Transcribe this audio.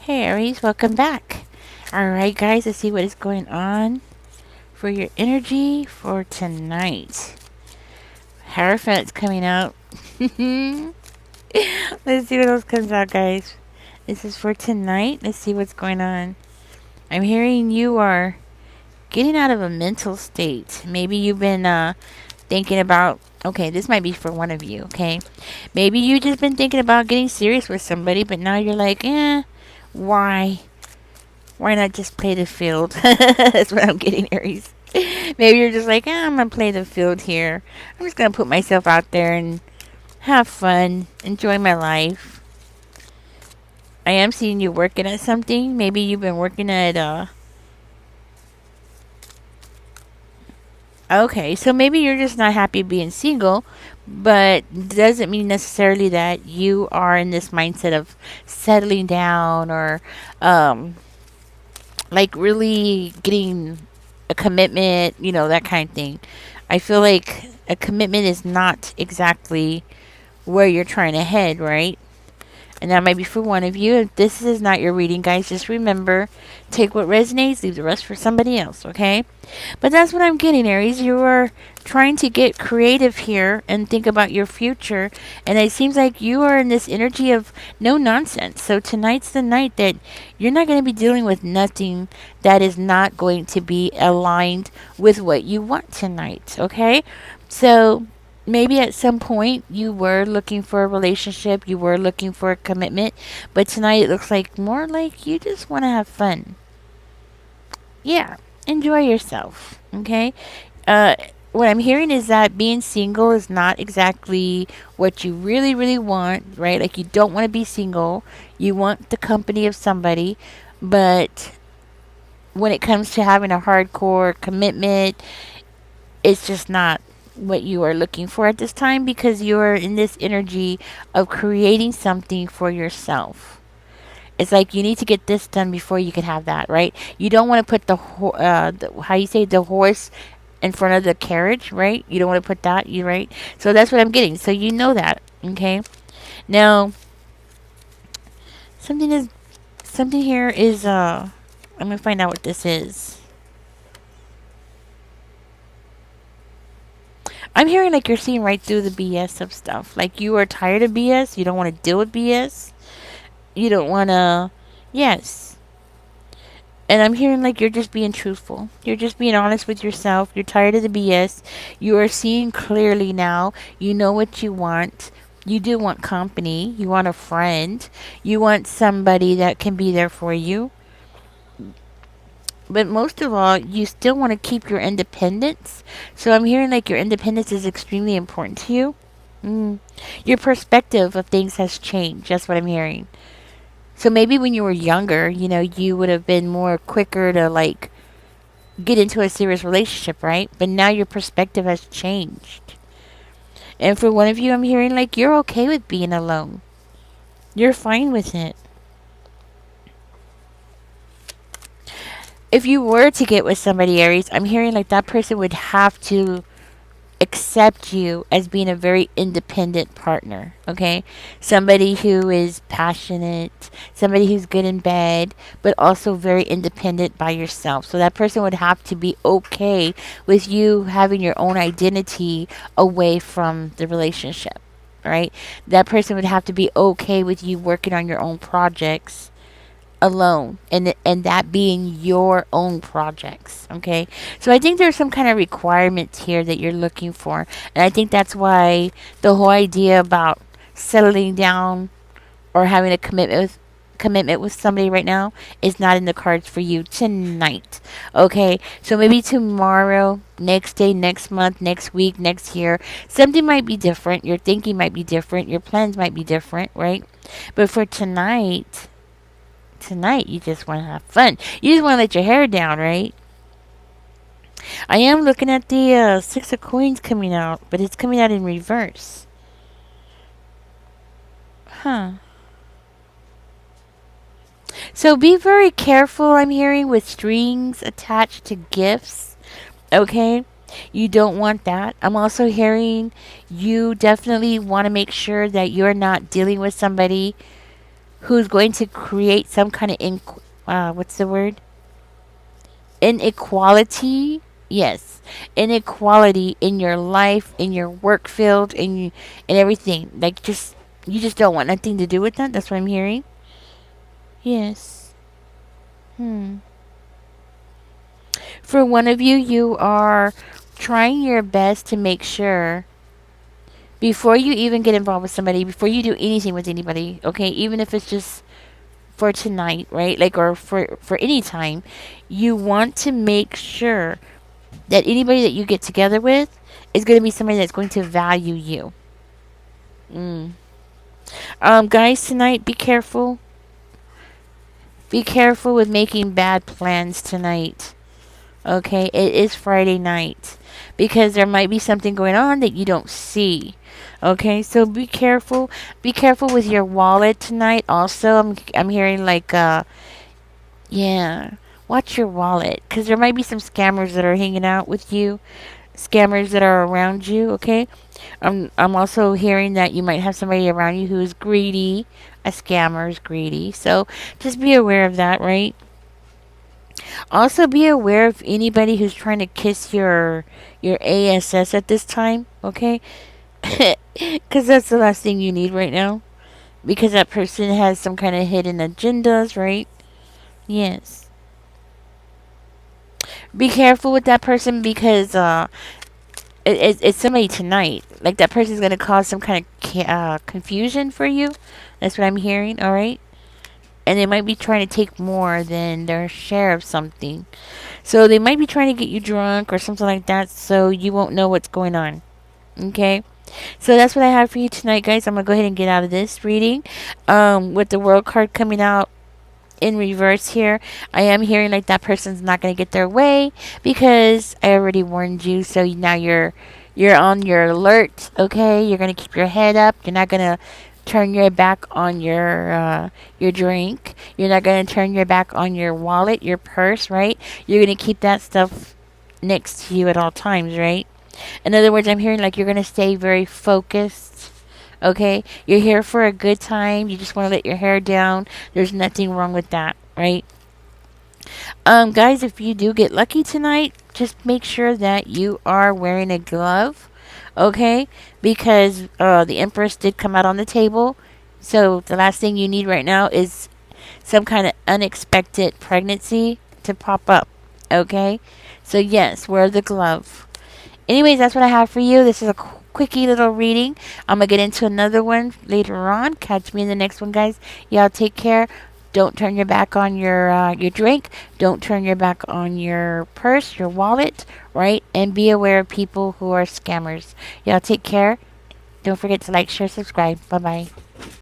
Hey Aries, welcome back. Alright guys, let's see what is going on for your energy for tonight. Hierophant's coming out. Let's see what else comes out, guys. This is for tonight. Let's see what's going on. I'm hearing you are getting out of a mental state. Maybe you've been thinking about, okay, this might be for one of you, okay? Maybe you just been thinking about getting serious with somebody, but now you're like, why? Why not just play the field? That's what I'm getting, Aries. Maybe you're just like, I'm gonna play the field here. I'm just gonna put myself out there and have fun, enjoy my life. I am seeing you working at something. Maybe you've been working at Okay, so maybe you're just not happy being single, but doesn't mean necessarily that you are in this mindset of settling down or um like really getting a commitment, that kind of thing. I feel like a commitment is not exactly where you're trying to head, right? And that might be for one of you. If this is not your reading, guys, just remember, take what resonates, leave the rest for somebody else, okay? But that's what I'm getting, Aries. You are trying to get creative here and think about your future. And it seems like you are in this energy of no nonsense. So tonight's the night that you're not going to be dealing with nothing that is not going to be aligned with what you want tonight, okay? So maybe at some point you were looking for a relationship, you were looking for a commitment, but tonight it looks like more like you just want to have fun. Yeah, enjoy yourself, okay? Uh, what I'm hearing is that being single is not exactly what you really, really want, right? Like, you don't want to be single, you want the company of somebody, but when it comes to having a hardcore commitment, it's just not what you are looking for at this time because you're in this energy of creating something for yourself. It's like you need to get this done before you can have that, right? You don't want to put how you say, the horse in front of the carriage, right? You don't want to put that, you right? So that's what I'm getting. So you know that, okay? Now, something is something here is I'm gonna find out what this is. I'm hearing like you're seeing right through the BS of stuff. Like you are tired of BS. You don't want to deal with BS. You don't want to. Yes. And I'm hearing like you're just being truthful. You're just being honest with yourself. You're tired of the BS. You are seeing clearly now. You know what you want. You do want company. You want a friend. You want somebody that can be there for you. But most of all, you still want to keep your independence. So I'm hearing like your independence is extremely important to you. Mm. Your perspective of things has changed. That's what I'm hearing. So maybe when you were younger, you would have been more quicker to like get into a serious relationship, right? But now your perspective has changed. And for one of you, I'm hearing like you're okay with being alone. You're fine with it. If you were to get with somebody, Aries, I'm hearing like that person would have to accept you as being a very independent partner, okay? Somebody who is passionate, somebody who's good in bed, but also very independent by yourself. So that person would have to be okay with you having your own identity away from the relationship, right? That person would have to be okay with you working on your own projects alone, and that being your own projects, okay? So I think there's some kind of requirements here that you're looking for, and I think that's why the whole idea about settling down or having a commitment with somebody right now is not in the cards for you tonight, okay? So maybe tomorrow, next day, next month, next week, next year, something might be different. Your thinking might be different, your plans might be different, right? But for tonight you just want to have fun. You just want to let your hair down, right? I am looking at the Six of Coins coming out, but it's coming out in reverse. Huh. So be very careful, I'm hearing, with strings attached to gifts. Okay? You don't want that. I'm also hearing you definitely want to make sure that you're not dealing with somebody who's going to create some kind of what's the word, inequality. Yes, inequality in your life, in your work field, in everything. Like, just, you just don't want nothing to do with that. That's what I'm hearing. Yes. Hmm. For one of you, you are trying your best to make sure before you even get involved with somebody, before you do anything with anybody, okay, even if it's just for tonight, right? Like, or for any time, you want to make sure that anybody that you get together with is going to be somebody that's going to value you. Mm. Guys, tonight, be careful. Be careful with making bad plans tonight. Okay, it is Friday night because there might be something going on that you don't see. Okay, so be careful. Be careful with your wallet tonight. Also, I'm hearing like yeah, watch your wallet because there might be some scammers that are hanging out with you, scammers that are around you. Okay, I'm also hearing that you might have somebody around you who is greedy. A scammer is greedy, so just be aware of that, right? Also, be aware of anybody who's trying to kiss your ASS at this time, okay? Because that's the last thing you need right now. Because that person has some kind of hidden agendas, right? Yes. Be careful with that person because it's somebody tonight. Like, that person's gonna cause some kind of confusion for you. That's what I'm hearing. All right. And they might be trying to take more than their share of something. So they might be trying to get you drunk or something like that so you won't know what's going on. Okay? So that's what I have for you tonight, guys. I'm going to go ahead and get out of this reading. With the world card coming out in reverse here, I am hearing like that person's not going to get their way because I already warned you. So now you're on your alert, okay? You're going to keep your head up. You're not going to turn your back on your drink. You're not going to turn your back on your wallet, your purse, right? You're going to keep that stuff next to you at all times, right? In other words, I'm hearing like you're going to stay very focused. Okay? You're here for a good time. You just want to let your hair down. There's nothing wrong with that, right? Guys, if you do get lucky tonight, just make sure that you are wearing a glove, okay? Because the Empress did come out on the table. So the last thing you need right now is some kind of unexpected pregnancy to pop up, okay? So yes, wear the glove. Anyways, that's what I have for you. This is a quickie little reading. I'm going to get into another one later on. Catch me in the next one, guys. Y'all take care. Don't turn your back on your drink. Don't turn your back on your purse, your wallet, right? And be aware of people who are scammers. Y'all take care. Don't forget to like, share, subscribe. Bye bye.